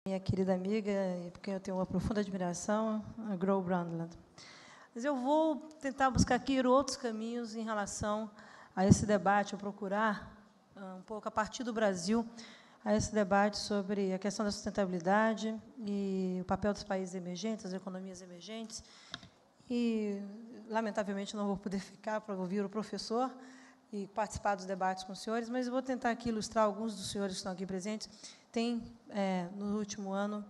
minha querida amiga, e por quem eu tenho uma profunda admiração, a Gro Brundtland. Mas eu vou tentar buscar aqui outros caminhos em relação a esse debate, ou procurar um pouco, a partir do Brasil, a esse debate sobre a questão da sustentabilidade e o papel dos países emergentes, das economias emergentes. E, lamentavelmente, não vou poder ficar para ouvir o professor e participar dos debates com os senhores, mas eu vou tentar aqui ilustrar alguns dos senhores que estão aqui presentes. Tem, no último ano,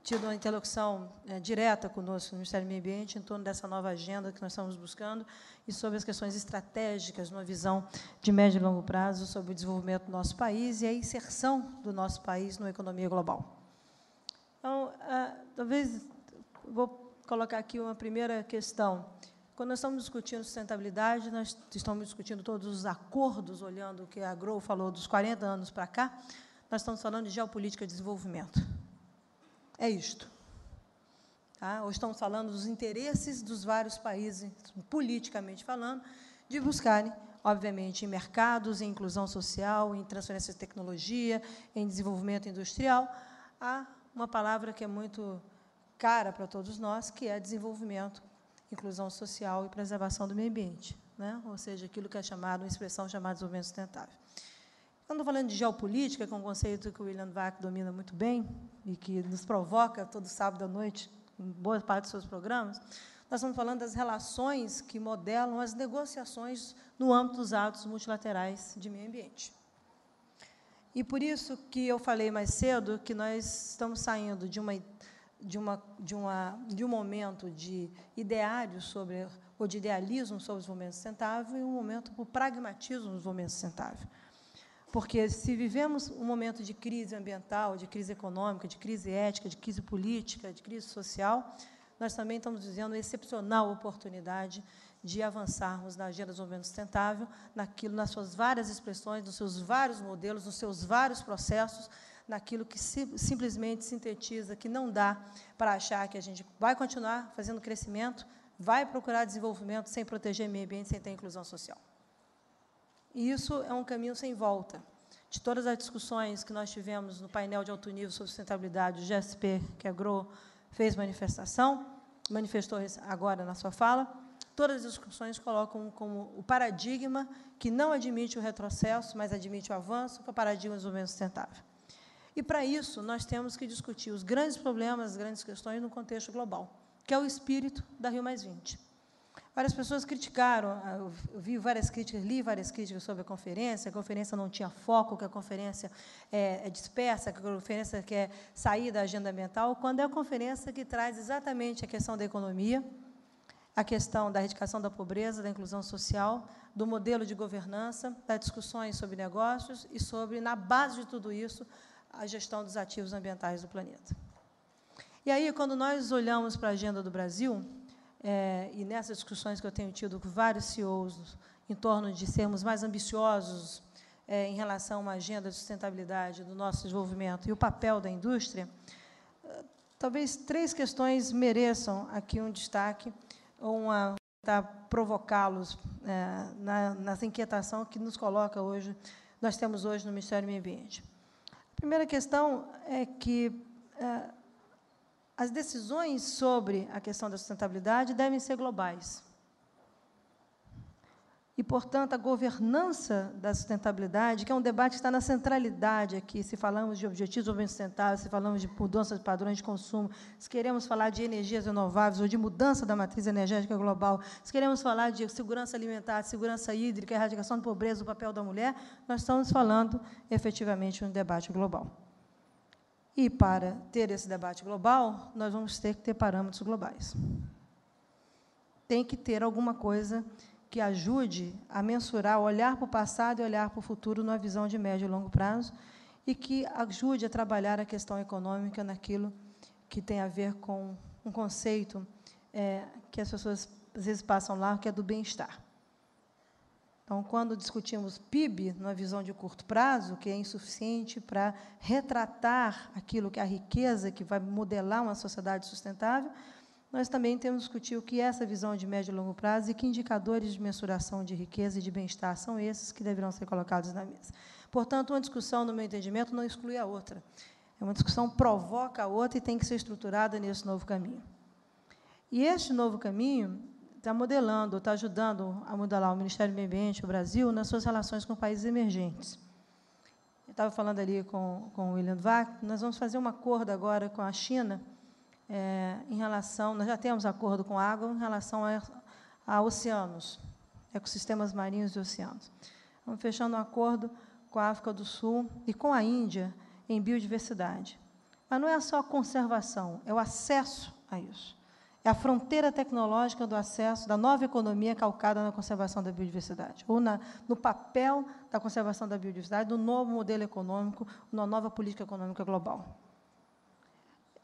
tido uma interlocução direta conosco no Ministério do Meio Ambiente em torno dessa nova agenda que nós estamos buscando e sobre as questões estratégicas, numa visão de médio e longo prazo, sobre o desenvolvimento do nosso país e a inserção do nosso país na economia global. Então, talvez, vou colocar aqui uma primeira questão. Quando nós estamos discutindo sustentabilidade, nós estamos discutindo todos os acordos, olhando o que a Gro falou dos 40 anos para cá, nós estamos falando de geopolítica de desenvolvimento. É isto. Tá? Ou estamos falando dos interesses dos vários países, politicamente falando, de buscarem, obviamente, em mercados, em inclusão social, em transferência de tecnologia, em desenvolvimento industrial. Há uma palavra que é muito cara para todos nós, que é desenvolvimento, inclusão social e preservação do meio ambiente, né? Ou seja, aquilo que é chamado, uma expressão chamada desenvolvimento sustentável. Quando estou falando de geopolítica, que é um conceito que o William Vac domina muito bem e que nos provoca todo sábado à noite, em boa parte dos seus programas, nós estamos falando das relações que modelam as negociações no âmbito dos atos multilaterais de meio ambiente. E por isso que eu falei mais cedo que nós estamos saindo de um momento de ideário sobre, ou de idealismo sobre o desenvolvimento sustentável e um momento para o pragmatismo do desenvolvimento sustentável. Porque, se vivemos um momento de crise ambiental, de crise econômica, de crise ética, de crise política, de crise social, nós também estamos vivendo uma excepcional oportunidade de avançarmos na agenda do desenvolvimento sustentável, nas suas várias expressões, nos seus vários modelos, nos seus vários processos, naquilo que simplesmente sintetiza que não dá para achar que a gente vai continuar fazendo crescimento, vai procurar desenvolvimento sem proteger o meio ambiente, sem ter inclusão social. E isso é um caminho sem volta. De todas as discussões que nós tivemos no painel de alto nível sobre sustentabilidade, o GSP, que a Gro fez manifestou agora na sua fala, todas as discussões colocam como o paradigma que não admite o retrocesso, mas admite o avanço, que é o paradigma do desenvolvimento sustentável. E, para isso, nós temos que discutir os grandes problemas, as grandes questões no contexto global, que é o espírito da Rio+20. Várias pessoas criticaram, eu vi várias críticas, li várias críticas sobre a conferência não tinha foco, que a conferência é dispersa, que a conferência quer sair da agenda ambiental, quando é a conferência que traz exatamente a questão da economia, a questão da erradicação da pobreza, da inclusão social, do modelo de governança, das discussões sobre negócios e sobre, na base de tudo isso, a gestão dos ativos ambientais do planeta. E aí, quando nós olhamos para a agenda do Brasil, e nessas discussões que eu tenho tido com vários CEOs em torno de sermos mais ambiciosos em relação a uma agenda de sustentabilidade do nosso desenvolvimento e o papel da indústria, talvez 3 questões mereçam aqui um destaque, ou tentar provocá-los nessa inquietação que nos coloca hoje, nós temos hoje no Ministério do Meio Ambiente. A primeira questão é que as decisões sobre a questão da sustentabilidade devem ser globais. E, portanto, a governança da sustentabilidade, que é um debate que está na centralidade aqui, se falamos de objetivos de desenvolvimento sustentável, se falamos de mudança de padrões de consumo, se queremos falar de energias renováveis ou de mudança da matriz energética global, se queremos falar de segurança alimentar, segurança hídrica, erradicação da pobreza, o papel da mulher, nós estamos falando, efetivamente, de um debate global. E, para ter esse debate global, nós vamos ter que ter parâmetros globais. Tem que ter alguma coisa que ajude a mensurar, olhar para o passado e olhar para o futuro numa visão de médio e longo prazo e que ajude a trabalhar a questão econômica naquilo que tem a ver com um conceito que as pessoas, às vezes, passam lá, que é do bem-estar. Então, quando discutimos PIB, numa visão de curto prazo, que é insuficiente para retratar aquilo que é a riqueza que vai modelar uma sociedade sustentável, nós também temos que discutir o que é essa visão de médio e longo prazo e que indicadores de mensuração de riqueza e de bem-estar são esses que deverão ser colocados na mesa. Portanto, uma discussão, no meu entendimento, não exclui a outra. É uma discussão que provoca a outra e tem que ser estruturada nesse novo caminho. E este novo caminho está modelando, está ajudando a modelar o Ministério do Meio Ambiente, o Brasil, nas suas relações com países emergentes. Eu estava falando ali com o William Vac, nós vamos fazer um acordo agora com a China, em relação, nós já temos acordo com a água em relação a oceanos, ecossistemas marinhos e oceanos. Estamos fechando um acordo com a África do Sul e com a Índia em biodiversidade. Mas não é só a conservação, é o acesso a isso. É a fronteira tecnológica do acesso da nova economia calcada na conservação da biodiversidade, ou no papel da conservação da biodiversidade, do novo modelo econômico, uma nova política econômica global.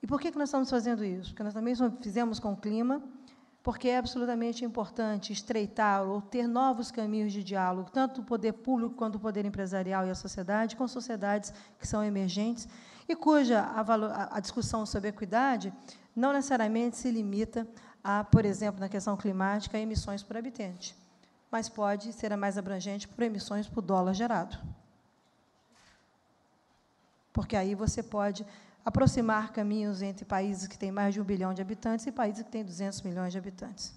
E por que nós estamos fazendo isso? Porque nós também fizemos com o clima, porque é absolutamente importante estreitar ou ter novos caminhos de diálogo, tanto do poder público quanto do poder empresarial e a sociedade, com sociedades que são emergentes, e cuja a discussão sobre equidade não necessariamente se limita a, por exemplo, na questão climática, a emissões por habitante, mas pode ser a mais abrangente por emissões por dólar gerado. Porque aí você pode aproximar caminhos entre países que têm mais de 1 bilhão de habitantes e países que têm 200 milhões de habitantes.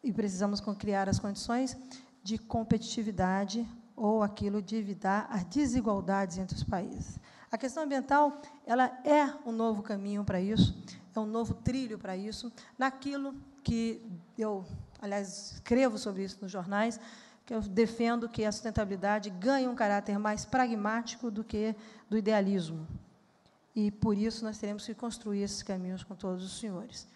E precisamos criar as condições de competitividade ou aquilo de evitar as desigualdades entre os países. A questão ambiental, ela é um novo caminho para isso, é um novo trilho para isso, naquilo que eu, aliás, escrevo sobre isso nos jornais, que eu defendo que a sustentabilidade ganhe um caráter mais pragmático do que do idealismo. E, por isso, nós teremos que construir esses caminhos com todos os senhores.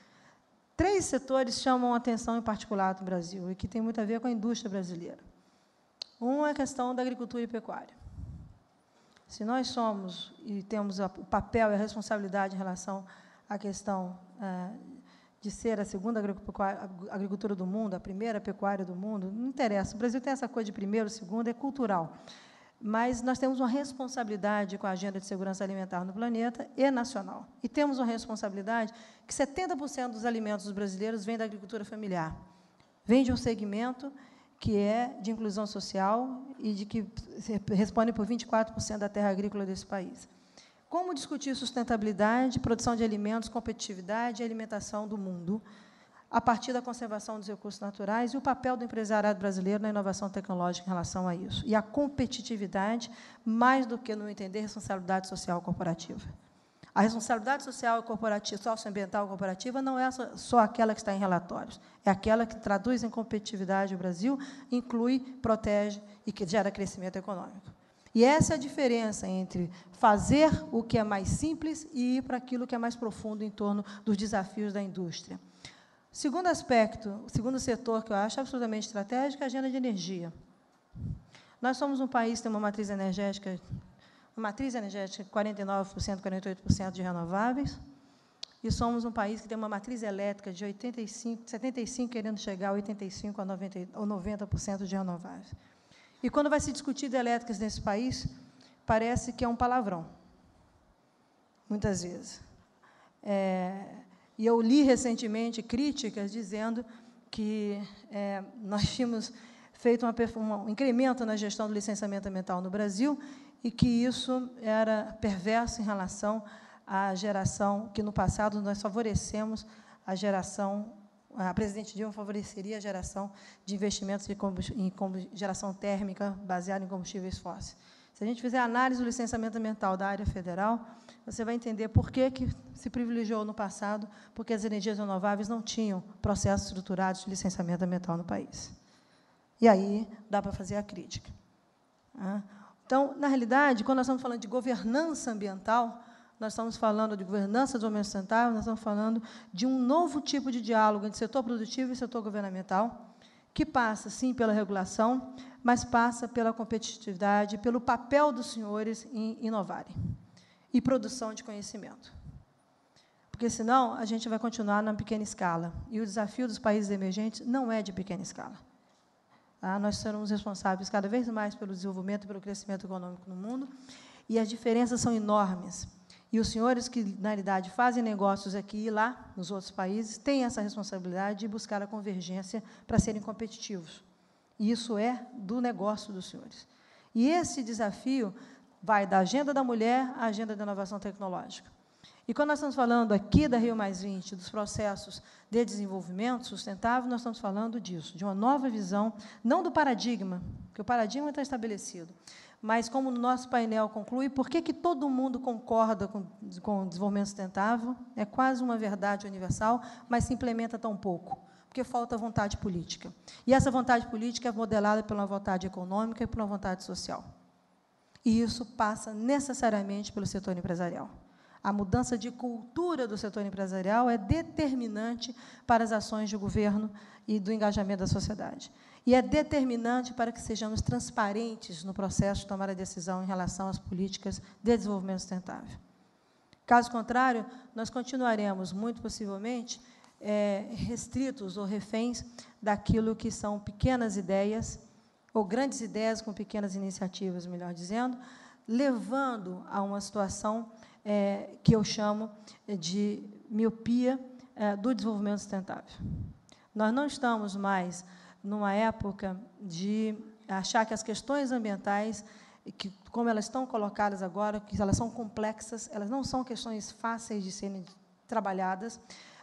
3 setores chamam a atenção em particular do Brasil, e que tem muito a ver com a indústria brasileira. Um é a questão da agricultura e pecuária. Se nós somos e temos o papel e a responsabilidade em relação à questão de ser a segunda agricultura do mundo, a primeira pecuária do mundo, não interessa. O Brasil tem essa coisa de primeiro, segundo, é cultural. Mas nós temos uma responsabilidade com a agenda de segurança alimentar no planeta e nacional. E temos uma responsabilidade que 70% dos alimentos dos brasileiros vêm da agricultura familiar. Vem de um segmento que é de inclusão social e de que responde por 24% da terra agrícola desse país. Como discutir sustentabilidade, produção de alimentos, competitividade e alimentação do mundo, a partir da conservação dos recursos naturais e o papel do empresariado brasileiro na inovação tecnológica em relação a isso. E a competitividade, mais do que no entender responsabilidade social corporativa. A responsabilidade social corporativa, socioambiental corporativa não é só aquela que está em relatórios, é aquela que traduz em competitividade o Brasil, inclui, protege e que gera crescimento econômico. E essa é a diferença entre fazer o que é mais simples e ir para aquilo que é mais profundo em torno dos desafios da indústria. Segundo aspecto, o segundo setor que eu acho absolutamente estratégico é a agenda de energia. Nós somos um país que tem uma matriz energética 49%, 48% de renováveis, e somos um país que tem uma matriz elétrica de 75%, querendo chegar a 85% ou 90% de renováveis. E, quando vai se discutir hidrelétricas nesse país, parece que é um palavrão, muitas vezes. E eu li recentemente críticas dizendo que nós tínhamos feito um incremento na gestão do licenciamento ambiental no Brasil e que isso era perverso em relação à geração, que no passado nós favorecemos a geração, a presidente Dilma favoreceria a geração de investimentos em geração térmica baseada em combustíveis fósseis. Se a gente fizer a análise do licenciamento ambiental da área federal, você vai entender por que se privilegiou no passado, porque as energias renováveis não tinham processos estruturados de licenciamento ambiental no país. E aí dá para fazer a crítica. Então, na realidade, quando nós estamos falando de governança ambiental, nós estamos falando de governança do meio sustentável, nós estamos falando de um novo tipo de diálogo entre setor produtivo e setor governamental, que passa, sim, pela regulação, mas passa pela competitividade, pelo papel dos senhores em inovarem e produção de conhecimento. Porque, senão, a gente vai continuar na pequena escala. E o desafio dos países emergentes não é de pequena escala. Nós seremos responsáveis cada vez mais pelo desenvolvimento e pelo crescimento econômico no mundo, e as diferenças são enormes. E os senhores que, na realidade, fazem negócios aqui e lá, nos outros países, têm essa responsabilidade de buscar a convergência para serem competitivos. E isso é do negócio dos senhores. E esse desafio vai da agenda da mulher à agenda da inovação tecnológica. E quando nós estamos falando aqui da Rio+20, dos processos de desenvolvimento sustentável, nós estamos falando disso, de uma nova visão, não do paradigma, porque o paradigma está estabelecido, mas como no nosso painel conclui, por que todo mundo concorda com o desenvolvimento sustentável? É quase uma verdade universal, mas se implementa tão pouco, porque falta vontade política. E essa vontade política é modelada pela vontade econômica e pela vontade social. E isso passa necessariamente pelo setor empresarial. A mudança de cultura do setor empresarial é determinante para as ações de governo e do engajamento da sociedade. E é determinante para que sejamos transparentes no processo de tomar a decisão em relação às políticas de desenvolvimento sustentável. Caso contrário, nós continuaremos, muito possivelmente, restritos ou reféns daquilo que são pequenas ideias, ou grandes ideias com pequenas iniciativas, melhor dizendo, levando a uma situação que eu chamo de miopia do desenvolvimento sustentável. Nós não estamos mais numa época de achar que as questões ambientais, que, como elas estão colocadas agora, que elas são complexas, elas não são questões fáceis de serem trabalhadas,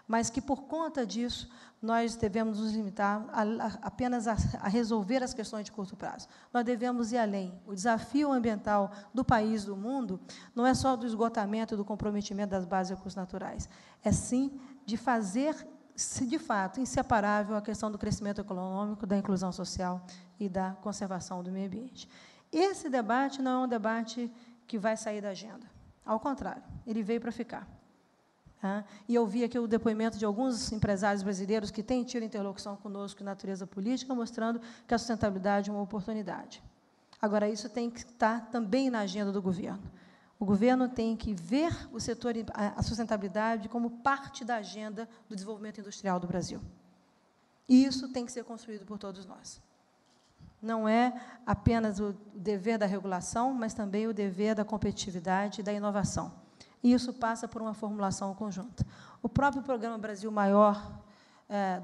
mas que, por conta disso, nós devemos nos limitar apenas a resolver as questões de curto prazo. Nós devemos ir além. O desafio ambiental do país, do mundo, não é só do esgotamento e do comprometimento das bases de recursos naturais, é, sim, de fazer, de fato, inseparável a questão do crescimento econômico, da inclusão social e da conservação do meio ambiente. Esse debate não é um debate que vai sair da agenda. Ao contrário, ele veio para ficar. E eu vi aqui o depoimento de alguns empresários brasileiros que têm tido interlocução conosco em natureza política, mostrando que a sustentabilidade é uma oportunidade. Agora, isso tem que estar também na agenda do governo. O governo tem que ver o setor, a sustentabilidade como parte da agenda do desenvolvimento industrial do Brasil. E isso tem que ser construído por todos nós. Não é apenas o dever da regulação, mas também o dever da competitividade e da inovação. E isso passa por uma formulação conjunta. O próprio Programa Brasil Maior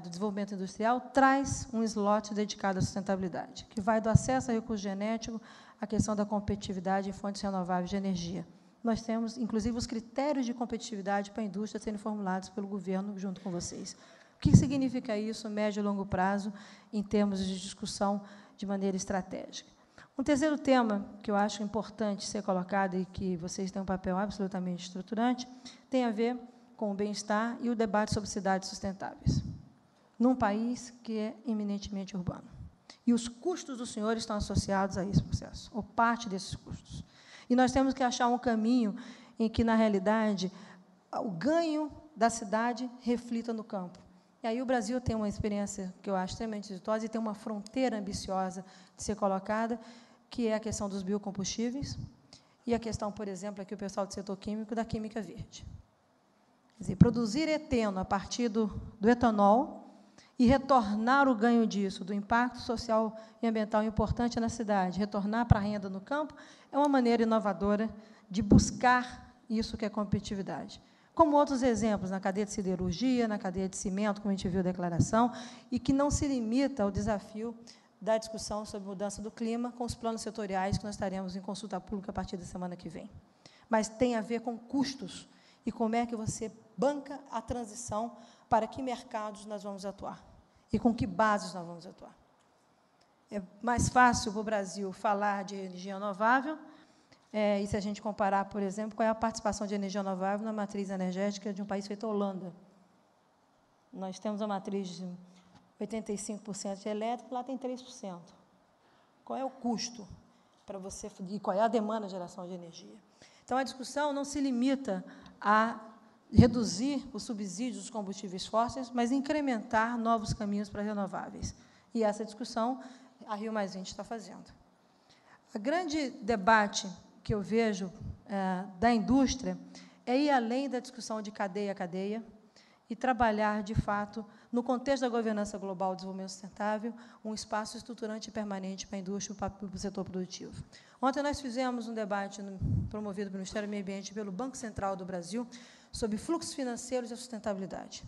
do Desenvolvimento Industrial traz um slot dedicado à sustentabilidade, que vai do acesso a recurso genético à questão da competitividade em fontes renováveis de energia. Nós temos, inclusive, os critérios de competitividade para a indústria sendo formulados pelo governo junto com vocês. O que significa isso, médio e longo prazo, em termos de discussão de maneira estratégica? Um terceiro tema que eu acho importante ser colocado e que vocês têm um papel absolutamente estruturante tem a ver com o bem-estar e o debate sobre cidades sustentáveis, num país que é eminentemente urbano. E os custos dos senhores estão associados a esse processo, ou parte desses custos. E nós temos que achar um caminho em que, na realidade, o ganho da cidade reflita no campo. E aí o Brasil tem uma experiência que eu acho extremamente exitosa e tem uma fronteira ambiciosa de ser colocada, que é a questão dos biocombustíveis e a questão, por exemplo, aqui o pessoal do setor químico, da química verde. Quer dizer, produzir eteno a partir do etanol e retornar o ganho disso, do impacto social e ambiental importante na cidade, retornar para a renda no campo, é uma maneira inovadora de buscar isso que é competitividade. Como outros exemplos, na cadeia de siderurgia, na cadeia de cimento, como a gente viu a declaração, e que não se limita ao desafio da discussão sobre mudança do clima com os planos setoriais que nós estaremos em consulta pública a partir da semana que vem. Mas tem a ver com custos e como é que você banca a transição, para que mercados nós vamos atuar e com que bases nós vamos atuar. É mais fácil para o Brasil falar de energia renovável, e se a gente comparar, por exemplo, qual é a participação de energia renovável na matriz energética de um país feito a Holanda. Nós temos a matriz de 85% de elétrico, lá tem 3%. Qual é o custo para você, e qual é a demanda de geração de energia? Então, a discussão não se limita a reduzir os subsídios dos combustíveis fósseis, mas incrementar novos caminhos para renováveis. E essa discussão a Rio+20 está fazendo. O grande debate que eu vejo da indústria é ir além da discussão de cadeia a cadeia e trabalhar, de fato, no contexto da governança global do desenvolvimento sustentável, um espaço estruturante e permanente para a indústria e para o setor produtivo. Ontem nós fizemos um debate promovido pelo Ministério do Meio Ambiente e pelo Banco Central do Brasil sobre fluxos financeiros e a sustentabilidade.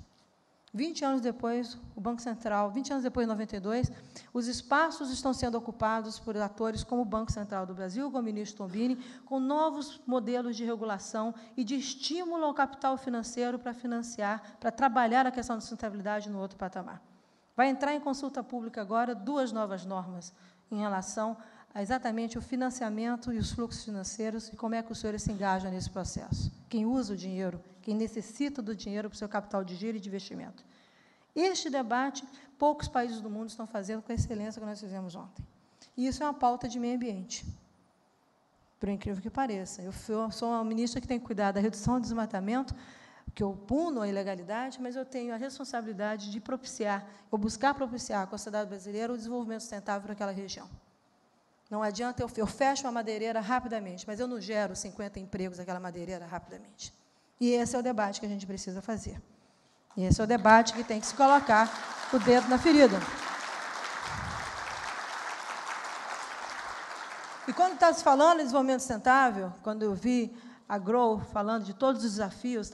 20 anos depois, o Banco Central, 20 anos depois, em 92, os espaços estão sendo ocupados por atores como o Banco Central do Brasil, com o ministro Tombini, com novos modelos de regulação e de estímulo ao capital financeiro para financiar, para trabalhar a questão da sustentabilidade no outro patamar. Vai entrar em consulta pública agora 2 novas normas em relação a exatamente o financiamento e os fluxos financeiros e como é que os senhores se engajam nesse processo. Quem usa o dinheiro, quem necessita do dinheiro para o seu capital de giro e de investimento. Este debate, poucos países do mundo estão fazendo com a excelência que nós fizemos ontem. E isso é uma pauta de meio ambiente, por incrível que pareça. Eu sou uma ministra que tem que cuidar da redução do desmatamento, que eu puno a ilegalidade, mas eu tenho a responsabilidade de propiciar, ou buscar propiciar com a sociedade brasileira o desenvolvimento sustentável para aquela região. Não adianta eu fecho uma madeireira rapidamente, mas eu não gero 50 empregos naquela madeireira rapidamente. E esse é o debate que a gente precisa fazer. E esse é o debate que tem que se colocar o dedo na ferida. E quando está se falando em desenvolvimento sustentável, quando eu vi a Grow falando de todos os desafios,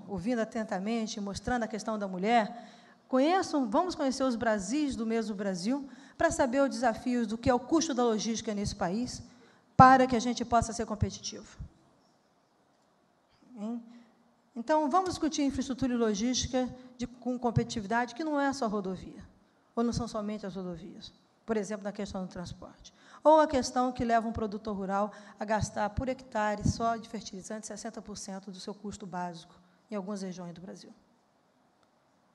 ouvindo atentamente, mostrando a questão da mulher, vamos conhecer os Brasis do mesmo Brasil, para saber os desafios do que é o custo da logística nesse país, para que a gente possa ser competitivo. Então, vamos discutir infraestrutura e logística com competitividade, que não é só rodovia, ou não são somente as rodovias, por exemplo, na questão do transporte. Ou a questão que leva um produtor rural a gastar, por hectare, só de fertilizante, 60% do seu custo básico, em algumas regiões do Brasil.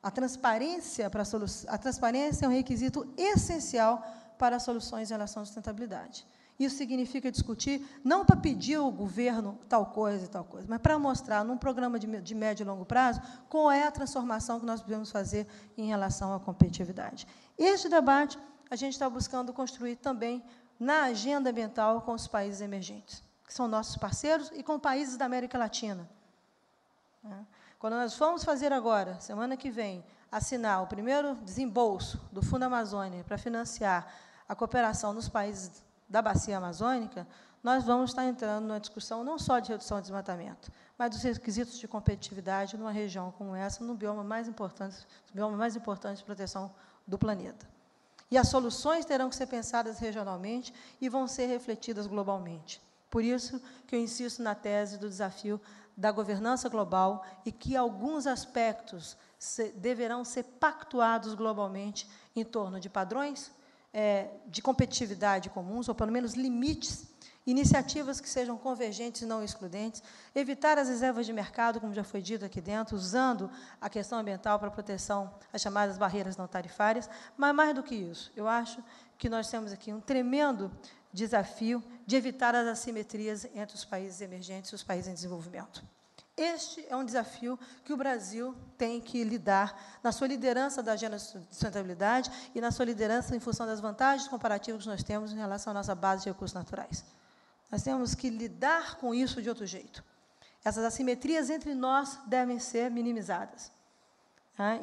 A transparência é um requisito essencial para soluções em relação à sustentabilidade. Isso significa discutir, não para pedir ao governo tal coisa e tal coisa, mas para mostrar, num programa de médio e longo prazo, qual é a transformação que nós devemos fazer em relação à competitividade. Este debate a gente está buscando construir também na agenda ambiental com os países emergentes, que são nossos parceiros, e com países da América Latina. Quando nós vamos fazer agora, semana que vem, assinar o primeiro desembolso do Fundo Amazônia para financiar a cooperação nos países da bacia amazônica, nós vamos estar entrando numa discussão não só de redução de desmatamento, mas dos requisitos de competitividade numa região como essa, no bioma mais importante de proteção do planeta. E as soluções terão que ser pensadas regionalmente e vão ser refletidas globalmente. Por isso que eu insisto na tese do desafio da governança global e que alguns aspectos deverão ser pactuados globalmente em torno de padrões de competitividade comuns, ou pelo menos limites, iniciativas que sejam convergentes e não excludentes, evitar as reservas de mercado, como já foi dito aqui dentro, usando a questão ambiental para proteção às chamadas barreiras não tarifárias, mas, mais do que isso, eu acho que nós temos aqui um tremendo desafio de evitar as assimetrias entre os países emergentes e os países em desenvolvimento. Este é um desafio que o Brasil tem que lidar na sua liderança da agenda de sustentabilidade e na sua liderança em função das vantagens comparativas que nós temos em relação à nossa base de recursos naturais. Nós temos que lidar com isso de outro jeito. Essas assimetrias entre nós devem ser minimizadas.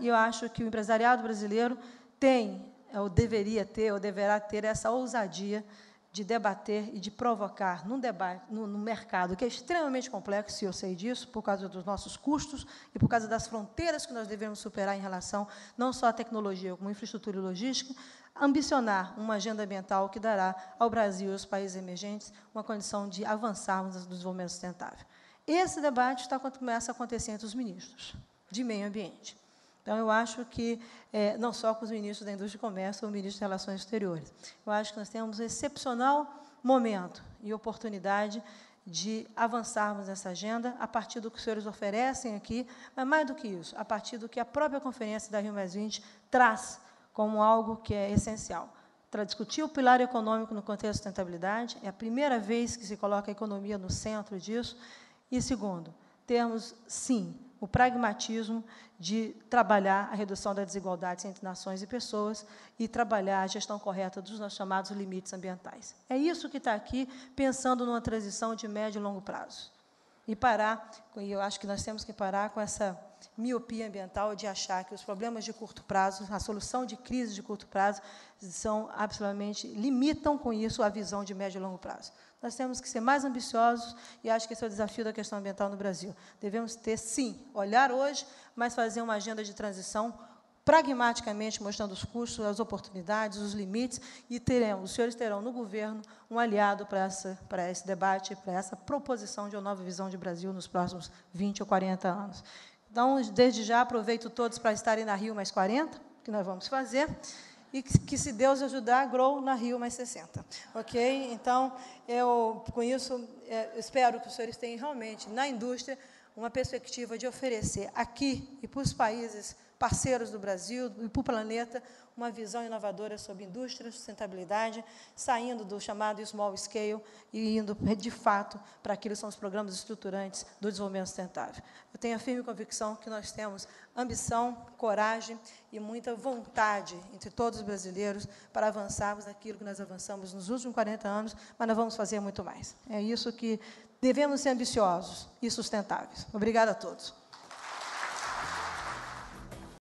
E eu acho que o empresariado brasileiro tem, ou deveria ter, ou deverá ter essa ousadia de debater e de provocar num debate, no mercado que é extremamente complexo, e eu sei disso, por causa dos nossos custos e por causa das fronteiras que nós devemos superar em relação não só à tecnologia, como à infraestrutura e logística, ambicionar uma agenda ambiental que dará ao Brasil e aos países emergentes uma condição de avançarmos no desenvolvimento sustentável. Esse debate começa a acontecer entre os ministros de meio ambiente. Então, eu acho que, não só com os ministros da Indústria e Comércio ou o ministro de Relações Exteriores, eu acho que nós temos um excepcional momento e oportunidade de avançarmos nessa agenda a partir do que os senhores oferecem aqui, mas, mais do que isso, a partir do que a própria Conferência da Rio+20 traz como algo que é essencial. Para discutir o pilar econômico no contexto da sustentabilidade, é a primeira vez que se coloca a economia no centro disso, e, segundo, termos, sim, o pragmatismo de trabalhar a redução das desigualdades entre nações e pessoas e trabalhar a gestão correta dos nossos chamados limites ambientais. É isso que está aqui, pensando numa transição de médio e longo prazo. E parar, e eu acho que nós temos que parar com essa miopia ambiental de achar que os problemas de curto prazo, a solução de crises de curto prazo, são absolutamente, limitam com isso a visão de médio e longo prazo. Nós temos que ser mais ambiciosos e acho que esse é o desafio da questão ambiental no Brasil. Devemos ter, sim, olhar hoje, mas fazer uma agenda de transição pragmaticamente, mostrando os custos, as oportunidades, os limites, e os senhores terão no governo um aliado para esse debate, para essa proposição de uma nova visão de Brasil nos próximos 20 ou 40 anos. Então, desde já, aproveito todos para estarem na Rio mais 40, que nós vamos fazer, e que, se Deus ajudar, Grow na Rio mais 60. Ok? Então, eu, com isso, espero que os senhores tenham realmente, na indústria, uma perspectiva de oferecer aqui e para os países parceiros do Brasil e para o planeta uma visão inovadora sobre indústria, sustentabilidade, saindo do chamado small scale e indo, de fato, para aquilo que são os programas estruturantes do desenvolvimento sustentável. Eu tenho a firme convicção que nós temos ambição, coragem e muita vontade entre todos os brasileiros para avançarmos naquilo que nós avançamos nos últimos 40 anos, mas nós vamos fazer muito mais. É isso que devemos ser ambiciosos e sustentáveis. Obrigada a todos.